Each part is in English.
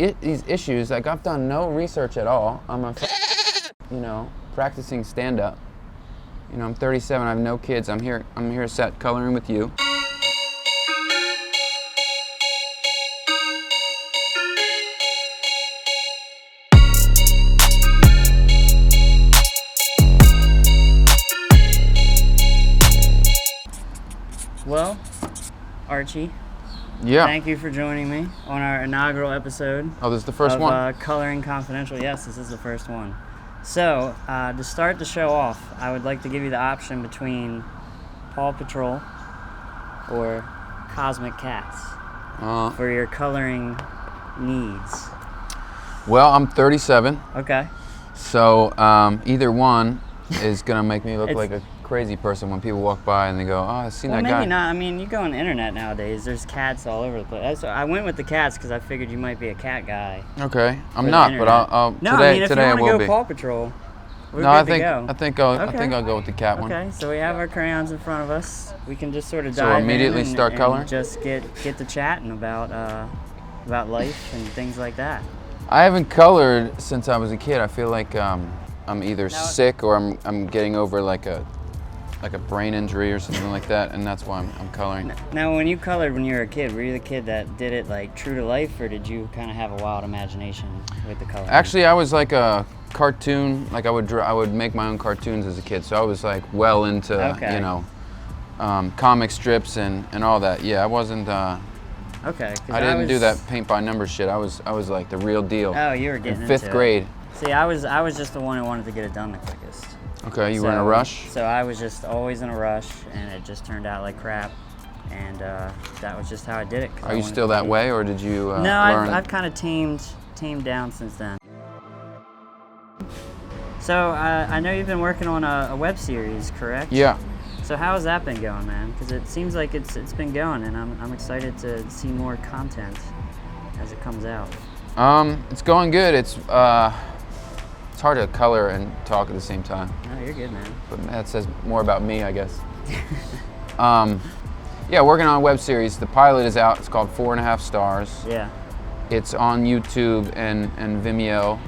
these issues. Like, I've done no research at all. I'm a, practicing stand-up. I'm 37. I have no kids. I'm here set coloring with you. Well, Archie. Yeah. Thank you for joining me on our inaugural episode. Oh, this is the first one? Coloring Confidential. Yes, this is the first one. So, to start the show off, I would like to give you the option between Paw Patrol or Cosmic Cats for your coloring needs. Well, I'm 37. Okay. So, either one is going to make me look like a crazy person when people walk by and they go, oh, I've seen that guy. Well, maybe not. I mean, you go on the internet nowadays, there's cats all over the place. I went with the cats because I figured you might be a cat guy. Okay. I'm not, but I'll no, today, I mean, if today you I want will to be. go Paw Patrol, we're No, good to go. I think I'll go with the cat one. Okay, so we have our crayons in front of us. We can just sort of So dive immediately in and, start and coloring? just get to chatting about life and things like that. I haven't colored since I was a kid. I feel like I'm either sick or I'm getting over like a brain injury or something like that, and that's why I'm coloring. Now, when you colored when you were a kid, were you the kid that did it like true to life, or did you kind of have a wild imagination with the coloring? Actually, I was like a cartoon. Like I would make my own cartoons as a kid, so I was like well into comic strips and all that. Yeah, I wasn't. Okay. I didn't do that paint by number shit. I was like the real deal. Oh, you were getting in fifth grade. See, I was just the one who wanted to get it done the quickest. Okay, you were in a rush? So I was just always in a rush, and it just turned out like crap, and that was just how I did it. Are you still that way, or did you No, learn? I've kind of tamed down since then. So I know you've been working on a web series, correct? Yeah. So how has that been going, man? Because it seems like it's been going, and I'm excited to see more content as it comes out. It's going good. It's hard to color and talk at the same time. No, you're good, man. But that says more about me, I guess. Yeah, working on a web series. The pilot is out. It's called 4.5 Stars. Yeah. It's on YouTube and Vimeo.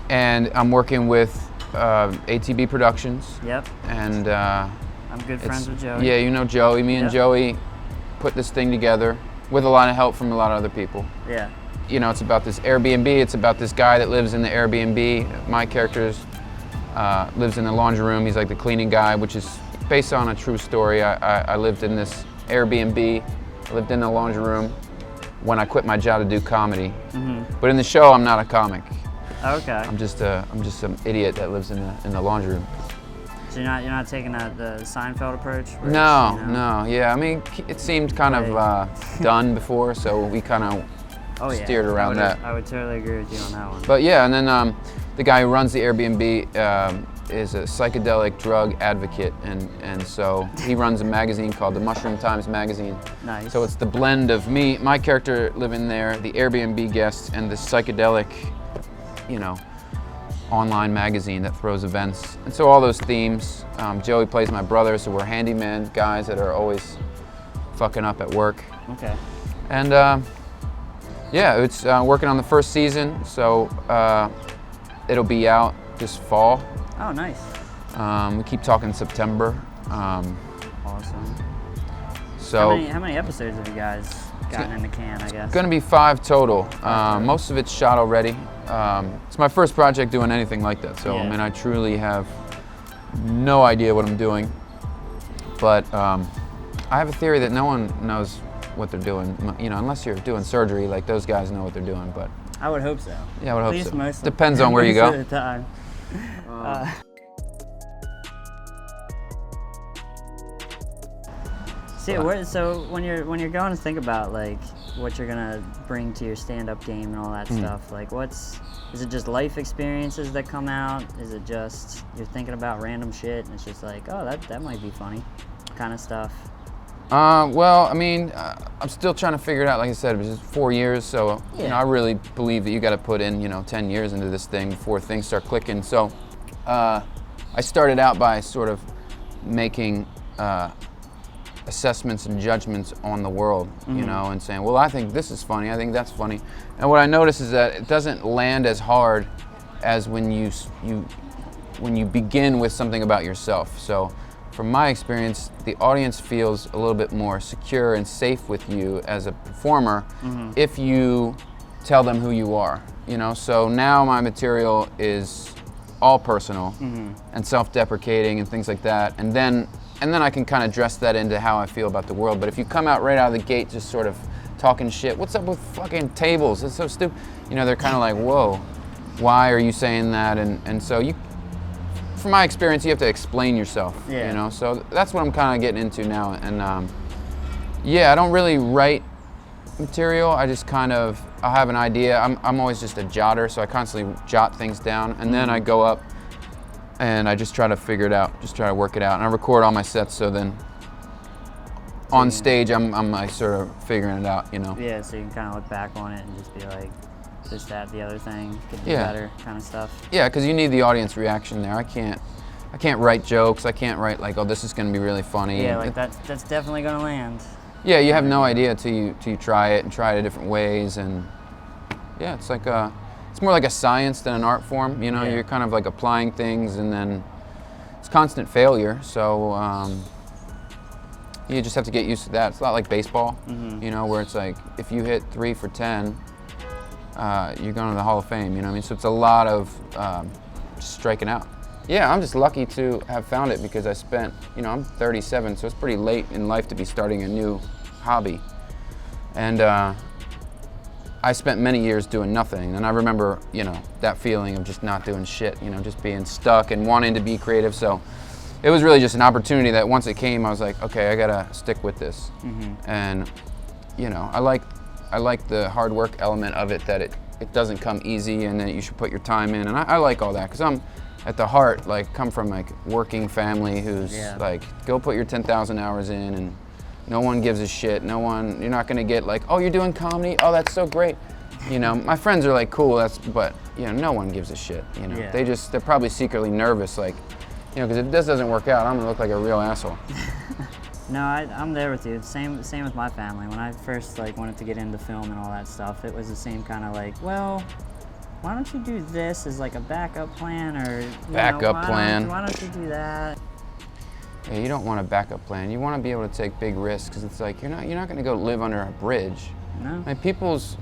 And I'm working with ATB Productions. Yep. And I'm good friends with Joey. Yeah, you know Joey. Me and Joey put this thing together with a lot of help from a lot of other people. Yeah. It's about this Airbnb. It's about this guy that lives in the Airbnb. My character lives in the laundry room. He's like the cleaning guy, which is based on a true story. I lived in this Airbnb. I lived in the laundry room when I quit my job to do comedy. Mm-hmm. But in the show, I'm not a comic. Okay. I'm just some idiot that lives in the laundry room. So you're not taking the Seinfeld approach? No. Yeah, I mean, it seemed kind of done before, so we kind of steered around that. I would totally agree with you on that one. But yeah, and then the guy who runs the Airbnb is a psychedelic drug advocate, and so he runs a magazine called the Mushroom Times magazine. Nice. So it's the blend of my character living there, the Airbnb guests, and the psychedelic, online magazine that throws events. And so all those themes. Joey plays my brother, so we're handyman guys that are always fucking up at work. Okay. And yeah, it's working on the first season, so it'll be out this fall. Oh, nice. We keep talking September. Awesome. So how many episodes have you guys gotten in the can, I guess? It's going to be 5 total. Most of it's shot already. It's my first project doing anything like that, so I mean, I truly have no idea what I'm doing. But I have a theory that no one knows what they're doing, unless you're doing surgery, like those guys know what they're doing, but... I would hope so. Yeah, I would hope so. Most Depends on where you go. Most of the time. So when you're going to think about like what you're gonna bring to your stand-up game and all that stuff, like is it just life experiences that come out? Is it just you're thinking about random shit and it's just like, oh, that might be funny, kind of stuff? Well, I mean, I'm still trying to figure it out. Like I said, it was just 4 years, so I really believe that you got to put in 10 years into this thing before things start clicking. So I started out by sort of making assessments and judgments on the world, you know, and saying, well, I think this is funny, I think that's funny. And what I notice is that it doesn't land as hard as when you begin with something about yourself. So from my experience, the audience feels a little bit more secure and safe with you as a performer if you tell them who you are, you know. So now my material is all personal and self-deprecating and things like that, and then I can kind of dress that into how I feel about the world. But if you come out right out of the gate just sort of talking shit, what's up with fucking tables? It's so stupid. You know, they're kind of like, whoa, why are you saying that? And so from my experience, you have to explain yourself, you know? So that's what I'm kind of getting into now. And yeah, I don't really write material. I just kind of, I'll have an idea. I'm always just a jotter, so I constantly jot things down. And then I go up and I just try to figure it out, just try to work it out. And I record all my sets, so then on stage, I'm like sort of figuring it out, you know? Yeah, so you can kind of look back on it and just be like, this, that, the other thing could be better, kind of stuff. Yeah, because you need the audience reaction there. I can't write jokes. I can't write like, oh, this is going to be really funny. Yeah, like that's definitely going to land. Yeah, you have no idea till you try it and try it different ways, and yeah, it's like it's more like a science than an art form. You know, you're kind of like applying things, and then it's constant failure. So you just have to get used to that. It's a lot like baseball, you know, where it's like if you hit 3 for 10, you're going to the Hall of Fame. You know what I mean? So it's a lot of just striking out. Yeah, I'm just lucky to have found it because I spent, you know, I'm 37, so it's pretty late in life to be starting a new hobby. And I spent many years doing nothing, and I remember, you know, that feeling of just not doing shit, you know, just being stuck and wanting to be creative. So it was really just an opportunity that once it came, I was like, okay, I gotta stick with this. And, you know, I like the hard work element of it, that it doesn't come easy and that you should put your time in. And I like all that because I'm, at the heart, like, come from like working family who's like, go put your 10,000 hours in, and no one gives a shit. No one, you're not gonna get like, oh, you're doing comedy? Oh, that's so great. You know, my friends are like, cool, but, you know, no one gives a shit, you know. They're probably secretly nervous, like, you know, because if this doesn't work out, I'm gonna look like a real asshole. No, I'm there with you. Same with my family. When I first like wanted to get into film and all that stuff, it was the same kind of like, well, why don't you do this as like a backup plan, or backup plan? Why don't you do that? Yeah, you don't want a backup plan. You want to be able to take big risks, because it's like you're not going to go live under a bridge. No. Like, people's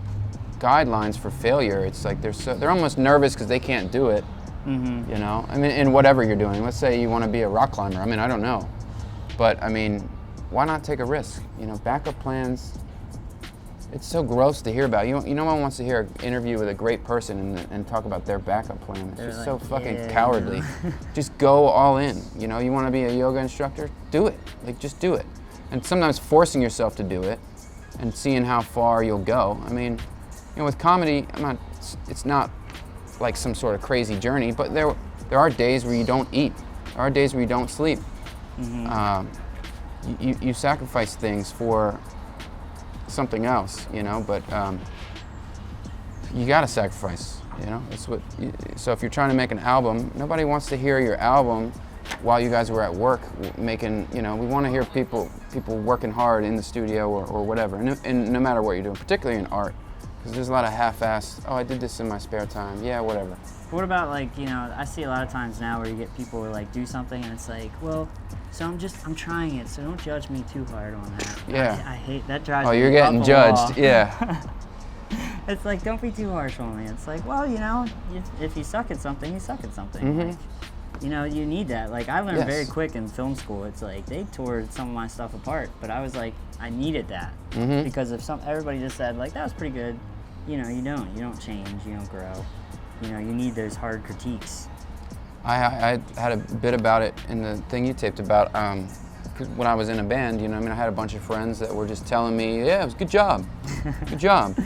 guidelines for failure, it's like they're almost nervous because they can't do it. You know, I mean, in whatever you're doing. Let's say you want to be a rock climber. I mean, I don't know, but I mean, why not take a risk? You know, backup plans. It's so gross to hear about. No one wants to hear an interview with a great person and talk about their backup plan. It's just like, so fucking cowardly. You know. Just go all in. You know, you want to be a yoga instructor? Do it. Like, just do it. And sometimes forcing yourself to do it and seeing how far you'll go. I mean, you know, with comedy, it's not like some sort of crazy journey, but there are days where you don't eat. There are days where you don't sleep. You sacrifice things for something else, you know, but you gotta sacrifice, you know. So if you're trying to make an album, nobody wants to hear your album while you guys were at work making, you know, we want to hear people working hard in the studio or whatever, and no matter what you're doing, particularly in art, because there's a lot of half-assed, oh, I did this in my spare time, yeah, whatever. What about, like, you know, I see a lot of times now where you get people who like do something and it's like, well, so I'm trying it, so don't judge me too hard on that. Yeah. I hate that. Drives me Oh, you're getting up a judged, wall. yeah. It's like, don't be too harsh on me. It's like, well, you know, if you suck at something, you suck at something. Like, you know, you need that. Like, I learned very quick in film school. It's like, they tore some of my stuff apart, but I was like, I needed that. Because if everybody just said, like, that was pretty good, you know, you don't change, you don't grow. You know, you need those hard critiques. I had a bit about it in the thing you taped about, when I was in a band, you know, I mean, I had a bunch of friends that were just telling me, yeah, it was a good job,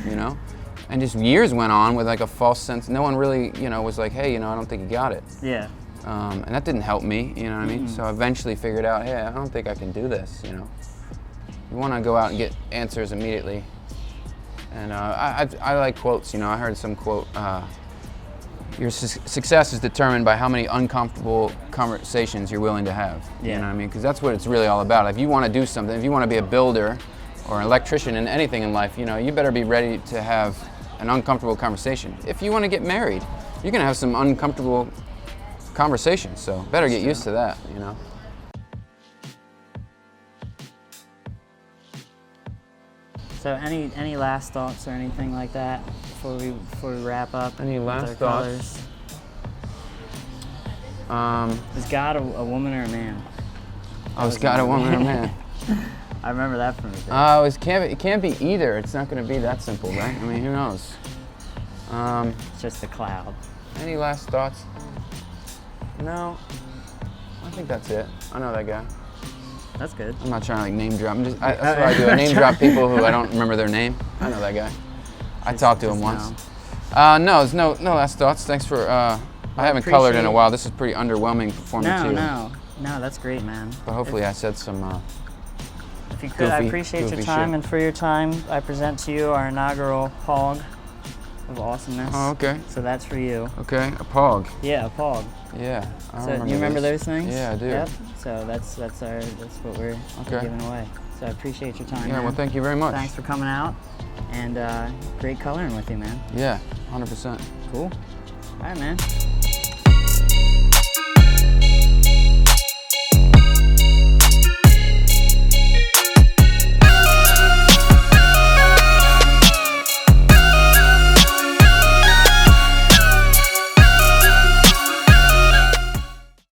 you know? And just years went on with like a false sense. No one really, you know, was like, hey, you know, I don't think you got it. Yeah. And that didn't help me, you know what I mean? So I eventually figured out, hey, I don't think I can do this, you know? You want to go out and get answers immediately. And I like quotes, you know, I heard some quote, your success is determined by how many uncomfortable conversations you're willing to have. You Yeah. know what I mean? Because that's what it's really all about. If you want to do something, if you want to be a builder or an electrician in anything in life, you know, you better be ready to have an uncomfortable conversation. If you want to get married, you're going to have some uncomfortable conversations, so better get used to that, you know. So any last thoughts or anything like that before we wrap up? Any with last our thoughts? colors? Is God a woman or a man? Oh, it's got a woman or a man. I remember that from the day. Oh, it can't be either. It's not going to be that simple, right? I mean, who knows? It's just a cloud. Any last thoughts? No, I think that's it. I know that guy. That's good. I'm not trying to like name drop. That's what I do. I name drop people who I don't remember their name. I know that guy. I talked to him once. No, there's no last thoughts. Thanks for. I haven't colored in a while. This is pretty underwhelming for me too. No, that's great, man. But hopefully, I said some. If you could, I goofy- appreciate your goofy time, shit. and for your time, I present to you our inaugural Pog of awesomeness. Oh, okay. So that's for you. Okay, a pog. Yeah, a Pog. Yeah. I So you remember those things? Yeah, I do. Yep. So that's what we're giving away. So I appreciate your time. Yeah. man. Well, thank you very much. Thanks for coming out, and great coloring with you, man. Yeah, 100%. Cool. All right, man.